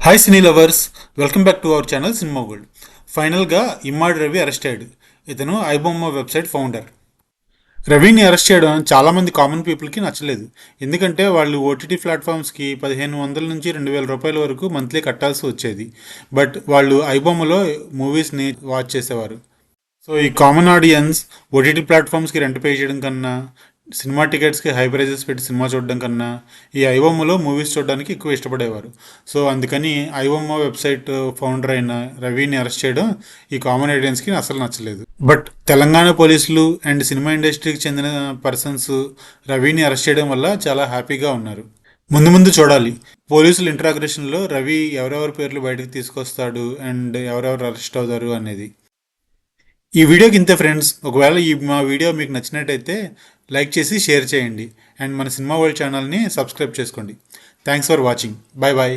Hi cine lovers, welcome back to our channel cinema gold. ఫైనల్గా ఇమ్మాడి Ravi arrest అయ్యాడు. ఇతను iBomma website founder. రవిని arrest చేయడం చాలామంది కామన్ పీపుల్కి నచ్చలేదు. ఎందుకంటే వాళ్ళు ఓటీటీ ప్లాట్ఫామ్స్కి 1500 నుంచి 2000 రూపాయల వరకు మంత్లీ కట్టాల్సి వచ్చేది. బట్ వాళ్ళు ఐబొమ్మలో మూవీస్ని వాచ్ చేసేవారు. సో ఈ కామన్ ఆడియన్స్ ఓటీటీ ప్లాట్ఫామ్స్కి రెంట్ పే చేయడం కన్నా, సినిమా టికెట్స్కి హై ప్రైజెస్ పెట్టి సినిమా చూడడం కన్నా ఈ ఐబొమ్మలో మూవీస్ చూడడానికి ఎక్కువ ఇష్టపడేవారు. సో అందుకని ఐబొమ్మ వెబ్సైట్ ఫౌండర్ అయిన రవిని అరెస్ట్ చేయడం ఈ కామన్ ఆడియన్స్కి అసలు నచ్చలేదు. బట్ తెలంగాణ పోలీసులు అండ్ సినిమా ఇండస్ట్రీకి చెందిన పర్సన్స్ రవిని అరెస్ట్ చేయడం వల్ల చాలా హ్యాపీగా ఉన్నారు. ముందు ముందు చూడాలి పోలీసుల ఇంట్రాగ్రేషన్లో రవి ఎవరెవరి పేర్లు బయటకు తీసుకొస్తాడు అండ్ ఎవరెవరు అరెస్ట్ అవుతారు అనేది. ఈ వీడియోకి ఇంతే ఫ్రెండ్స్. ఒకవేళ మా వీడియో మీకు నచ్చినట్టయితే లైక్ చేసి షేర్ చేయండి అండ్ మన సినిమా వరల్డ్ ఛానల్ని సబ్స్క్రైబ్ చేసుకోండి. Thanks for watching. Bye bye.